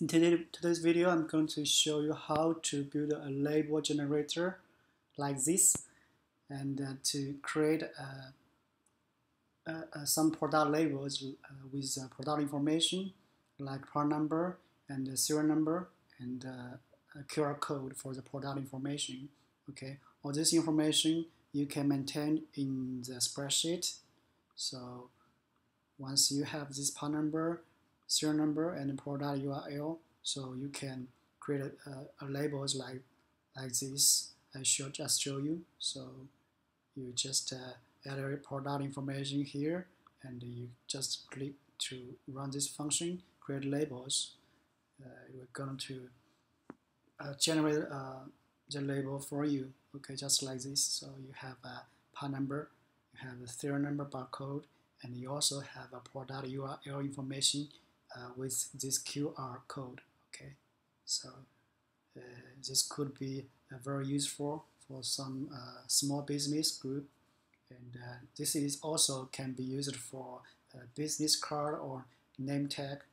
In today's video, I'm going to show you how to build a label generator like this, and to create some product labels with product information like part number and serial number and a QR code for the product information. Okay, all this information you can maintain in the spreadsheet. So once you have this part number, serial number, and product URL, so you can create a labels like this. I should just show you. So you just add a product information here, and you just click to run this function, create labels. We're going to generate the label for you. Okay, just like this. So you have a part number, you have a serial number barcode, and you also have a product URL information with this QR code. Okay, so this could be very useful for some small business group, and this is also can be used for business card or name tag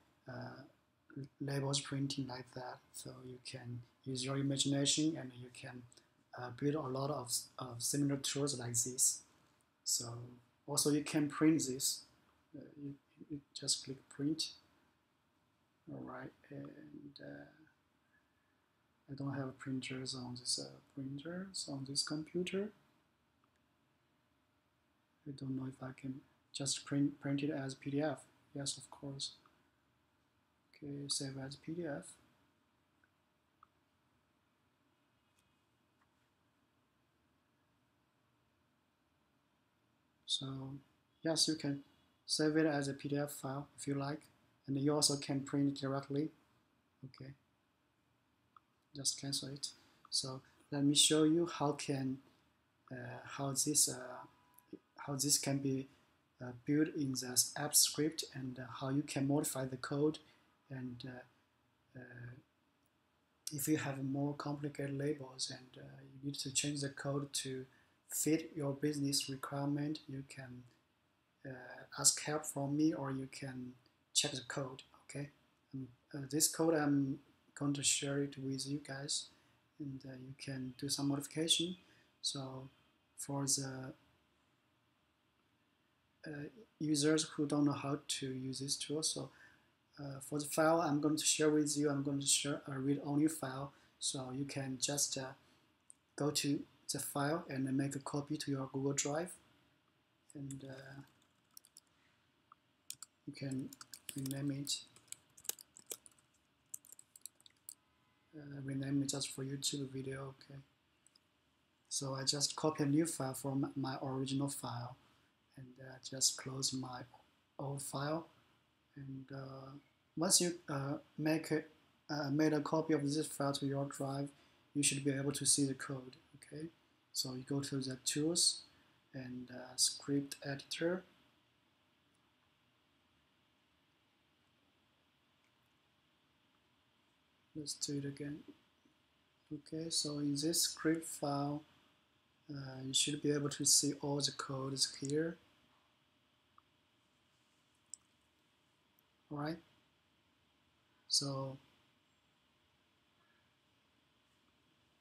labels printing like that. So you can use your imagination, and you can build a lot of similar tools like this. So also you can print this. You just click print. All right, and I don't have printers on this computer. I don't know if I can just print it as PDF. Yes, of course. Okay, save as PDF. So yes, you can save it as a PDF file if you like, and you also can print it directly. Okay, just cancel it. So let me show you how this can be built in the app script, and how you can modify the code, and if you have more complicated labels and you need to change the code to fit your business requirement, you can ask help from me, or you can check the code. Okay, this code I'm going to share it with you guys, and you can do some modification. So for the users who don't know how to use this tool, so for the file I'm going to share with you, I'm going to share a read-only file. So you can just go to the file and make a copy to your Google Drive, and you can rename it. Rename it just for YouTube video. Okay. So I just copy a new file from my original file, and just close my old file. And once you made a copy of this file to your drive, you should be able to see the code. Okay, so you go to the tools and script editor. Let's do it again. Okay, so in this script file, you should be able to see all the codes here. All right. So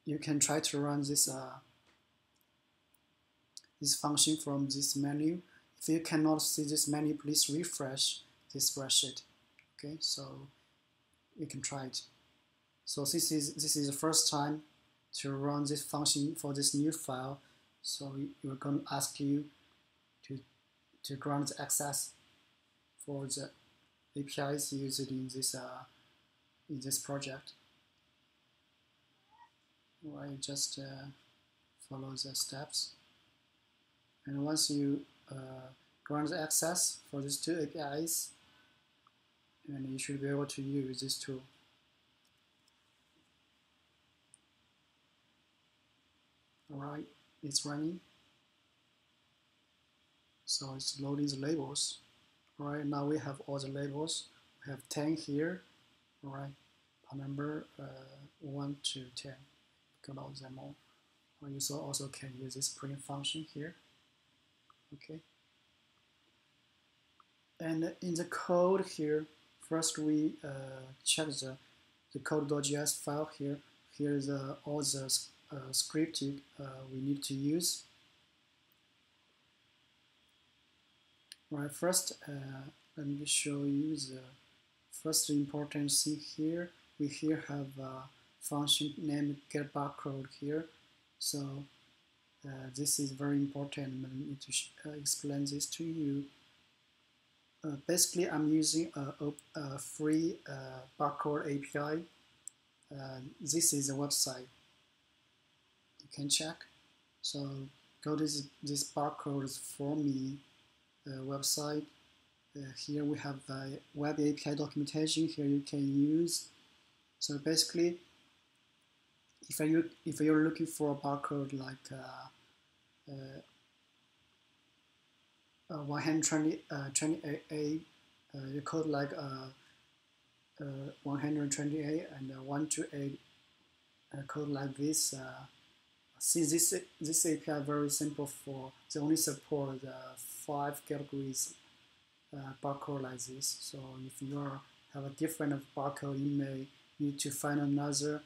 you can try to run this function from this menu. If you cannot see this menu, please refresh this spreadsheet. Okay, so you can try it. So this is the first time to run this function for this new file. So we're going to ask you to grant access for the APIs used in this project. All right, just follow the steps, and once you grant access for these two APIs, and you should be able to use this tool. All right, it's running. So it's loading the labels. All right, now we have all the labels. We have 10 here. All right, part number 1 to 10. You can load them all. Or you also can use this print function here. Okay. And in the code here, first we check the the code.js file here. Here's all the script we need to use. Right, first, let me show you the first important thing here. We here have a function named getBarcode here. So this is very important. I need to explain this to you. Basically, I'm using a free barcode API. This is a website. You can check. So go to this barcodes for me website. Here we have the web API documentation. Here you can use. So basically, if you're looking for a barcode like 128, you code like 128 and 128 code like this. See, this API very simple for they only support 5 categories barcode like this. So if you have a different barcode, you may need to find another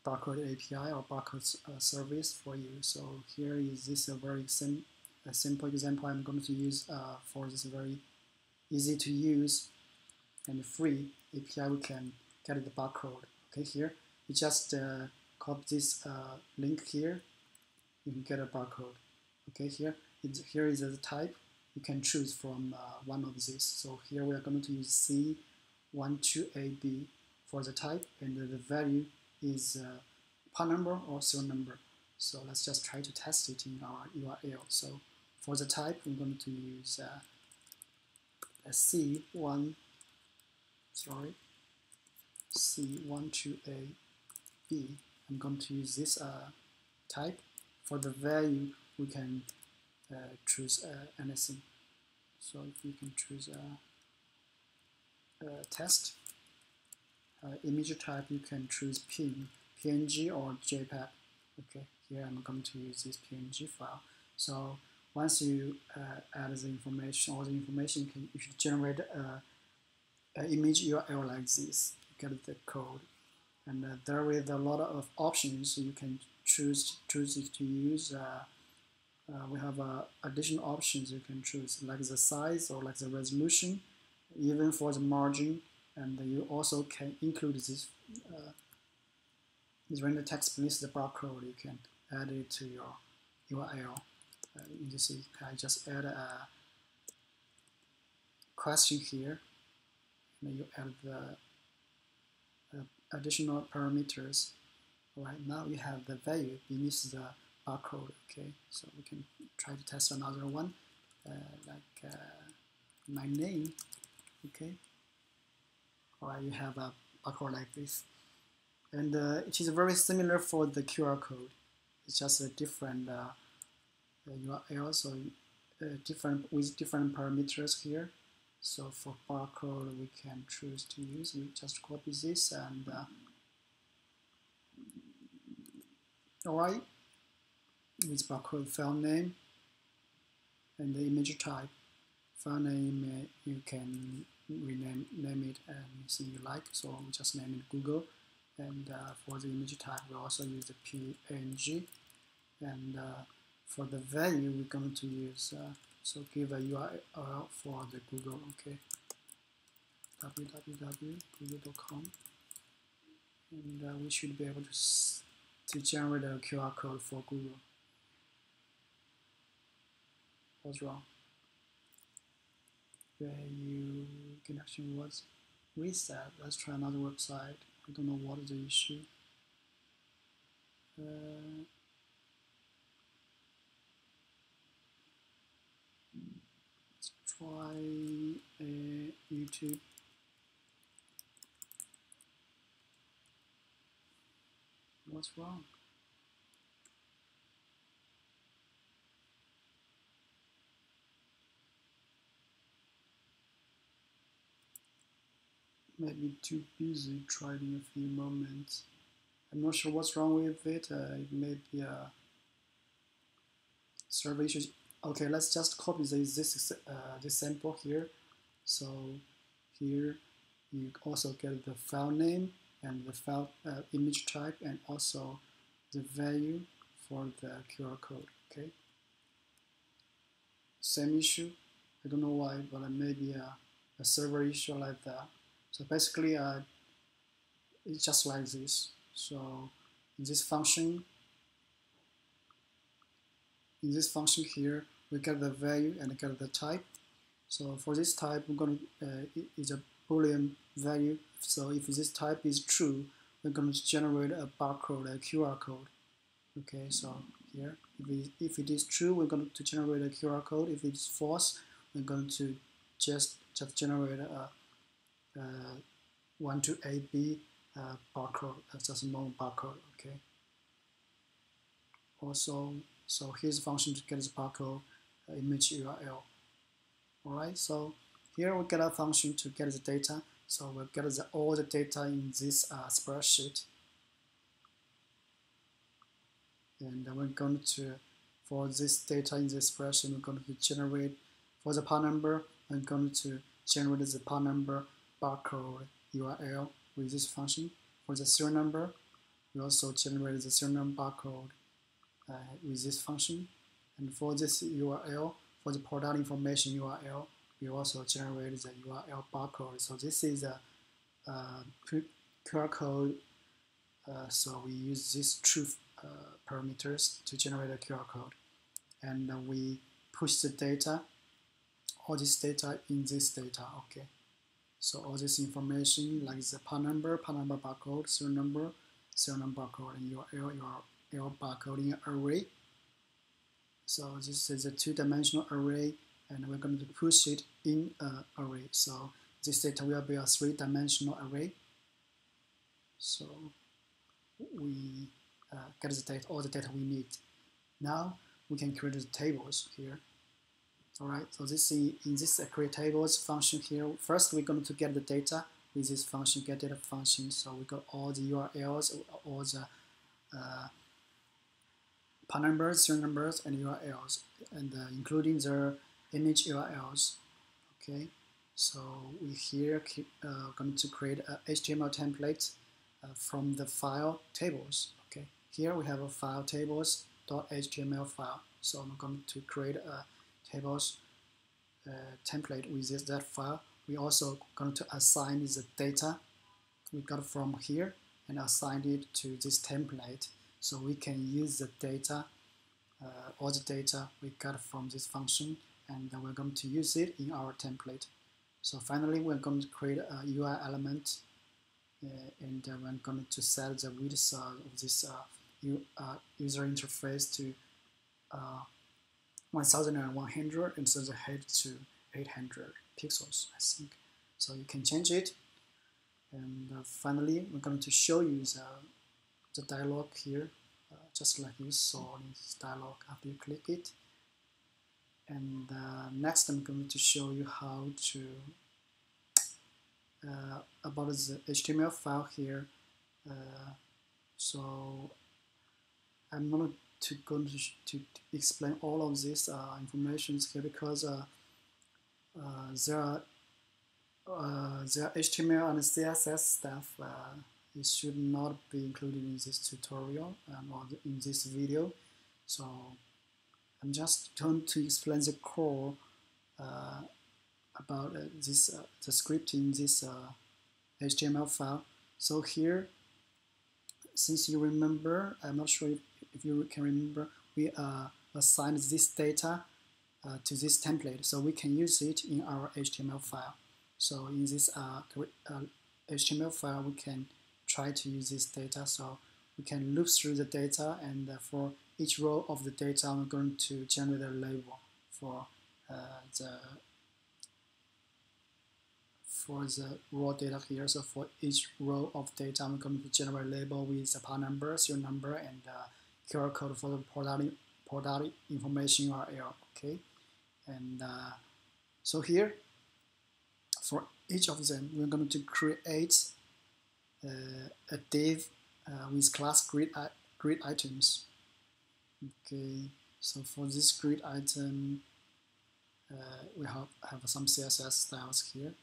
barcode API or barcode service for you. So here is this a very simple example I'm going to use for this very easy to use and free API. We can get the barcode. Okay, here you just copy this link here. You can get a barcode. Okay, here is the type. You can choose from one of these. So here we are going to use C128B for the type, and the value is part number or serial number. So let's just try to test it in our URL. So for the type, I'm going to use a C128B. I'm going to use this type. For the value, we can choose anything. So if you can choose text, image type, you can choose PNG or JPEG. Okay, here I'm going to use this PNG file. So once you add the information, all the information, you should generate an image URL like this. You get the code, and there is a lot of options you can choose to use. We have additional options you can choose, like the size or like the resolution, even for the margin, and you also can include this render text beneath the barcode. You can add it to your URL. You see, I just add a question here, and you add the additional parameters. Right now you have the value beneath the barcode. Okay, so we can try to test another one, like my name. Okay, alright, you have a barcode like this, and it is very similar for the QR code. It's just a different URL, so different with different parameters here. So for barcode, we can choose to use. We just copy this and alright, with barcode file name and the image type. File name you can name it anything you like. So we just name it Google. And for the image type, we also use the PNG. And for the value, we're going to use so give a URL for the Google. Okay, www.google.com, and we should be able to generate a QR code for Google. What's wrong? Value connection was reset. Let's try another website. I don't know what is the issue. Let's try YouTube. What's wrong? Maybe too busy. Try it in a few moments. I'm not sure what's wrong with it. It may be a server issues. Okay, let's just copy this sample here. So here You also get the file name and the file image type, and also the value for the QR code. Okay. Same issue. I don't know why, but maybe a server issue like that. So basically, it's just like this. So in this function here, we get the value and get the type. So for this type, we're going to is a Boolean value. So if this type is true, we're going to generate a barcode, a QR code. Okay, so here, if it is true, we're going to generate a QR code. If it's false, we're going to just generate a 1 to 8B barcode, just a normal barcode. Okay. Also, so here's a function to get this barcode image URL. Alright, so here we get a function to get the data. So we'll get all the data in this spreadsheet. And we're going to, for this data in this spreadsheet, we're going to generate, for the part number, I'm going to generate the part number barcode URL with this function. For the serial number, we also generate the serial number barcode with this function. And for this URL, for the product information URL, we also generate the URL barcode. So this is a QR code. So we use these truth parameters to generate a QR code. And we push the data, all this data in this data. Okay. So all this information like the part number barcode, serial number barcode, and URL barcode in an array. So this is a two-dimensional array, and we're going to push it in an array. So this data will be a three-dimensional array. So we get the data, all the data we need. Now we can create the tables here. All right. So this in this create tables function here. First, we're going to get the data with this function get data function. So we got all the URLs, all the part numbers, serial numbers, and URLs, and including the image URLs. Okay. So we here going to create a HTML template from the file tables. Okay. Here we have a file tables.html file. So I'm going to create a tables template with that file. We also going to assign the data we got from here and assign it to this template, so we can use the data, all the data we got from this function, and we're going to use it in our template. So finally, we're going to create a UI element, and we're going to set the width of this user interface to 1100 and set the height to 800 pixels, I think. So you can change it. And finally, we're going to show you the dialog here, just like you saw in this dialog after you click it. And next, I'm going to show you how to about the HTML file here. So I'm not going to explain all of this information here, because there are HTML and CSS stuff. It should not be included in this tutorial or in this video. So I'm just going to explain the core about the script in this HTML file. So here, since you remember, I'm not sure if you can remember, we assigned this data to this template, so we can use it in our HTML file. So in this HTML file, we can try to use this data. So we can loop through the data, and for each row of the data, I'm going to generate a label for the raw data here. So for each row of data, I'm going to generate a label with the part number, serial number, and QR code for the product information URL. Okay, and so here, for each of them, we're going to create a div with class grid items. Okay, so for this grid item, we have some CSS styles here.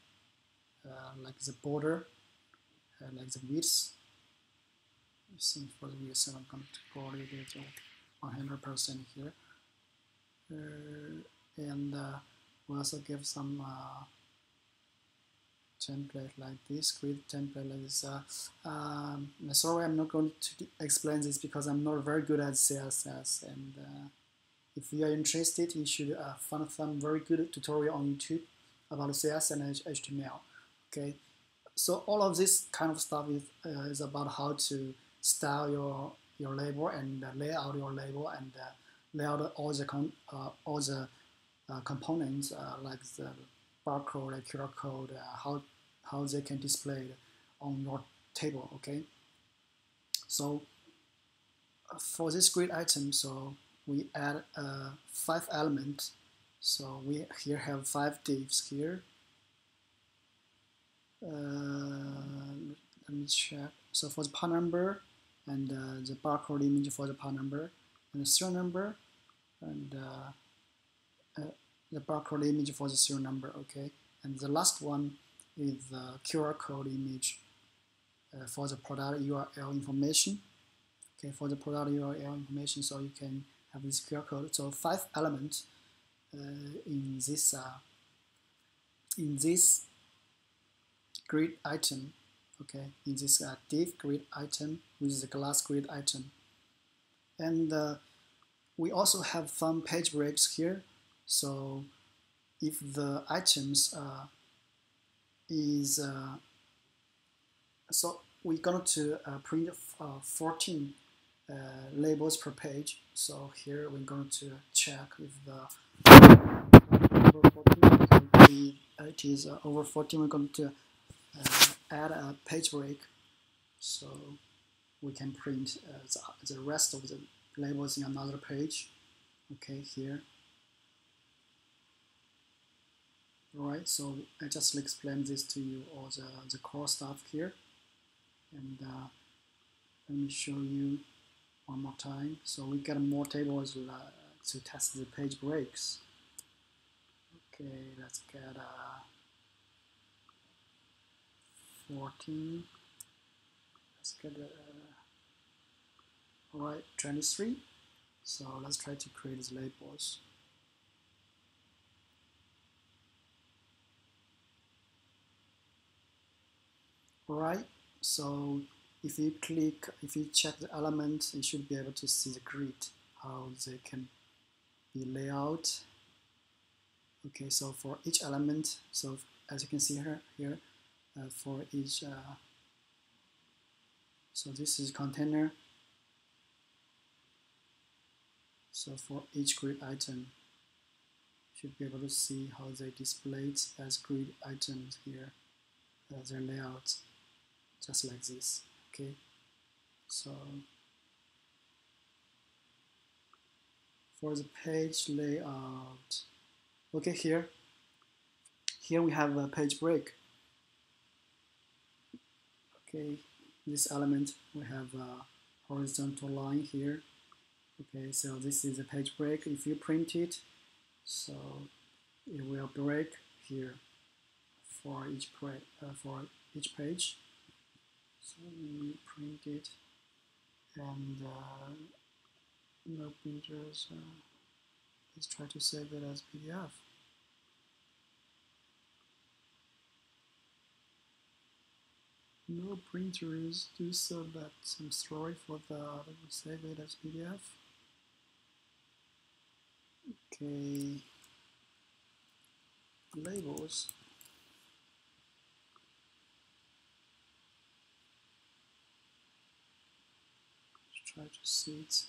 like the border, like the width. I think for the width, I'm going to call it 100% here. And we also give some template like this, grid template like this. Sorry, I'm not going to explain this because I'm not very good at CSS. And if you are interested, you should find some very good tutorial on YouTube about CSS and HTML. Okay, so all of this kind of stuff is about how to style your label and lay out your label and lay out all the components like the barcode, like QR code, how they can display on your table. Okay, so for this grid item, so we add 5 elements. So we here have 5 divs here. Let me check. So for the part number and the barcode image for the part number and the serial number and the barcode image for the serial number. Okay, and the last one is the QR code image for the product URL information. Okay, for the product URL information, so you can have this QR code. So 5 elements in this grid item. Okay, in this div grid item with the class grid item, and we also have some page breaks here. So if the items so we're going to print 14 labels per page. So here we're going to check if the over 14. If it is over 14, we're going to add a page break, so we can print the rest of the labels in another page. Okay, here. Alright, so I just explain this to you, all the core stuff here. And let me show you one more time. So we get more tables to test the page breaks. Okay, let's get 14. Let's get alright, 23. So let's try to create these labels. Alright, so if you check the elements, you should be able to see the grid, how they can be laid out. Okay, so for each element, so as you can see here, for each, so this is container. So for each grid item, you should be able to see how they displayed as grid items here, their layout, just like this. Okay, so for the page layout, okay, here we have a page break. Okay, this element we have a horizontal line here. Okay, so this is a page break. If you print it, so it will break here for each page. So we print it, and no printers. Let's try to save it as PDF. No printers do so that. I'm sorry for that. Let me save it as PDF. Okay, labels. Let's try to see it.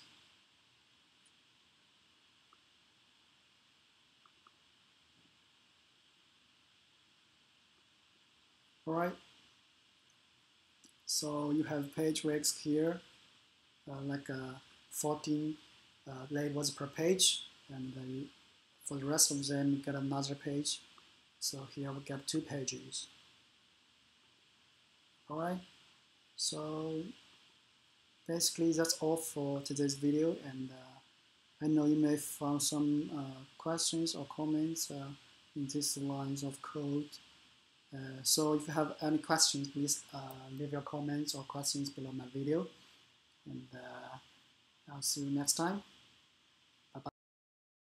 Alright, so you have page breaks here, like 14 labels per page, and for the rest of them you get another page. So here we get 2 pages. Alright, so basically that's all for today's video, and I know you may find some questions or comments in these lines of code. So if you have any questions, please leave your comments or questions below my video, and I'll see you next time.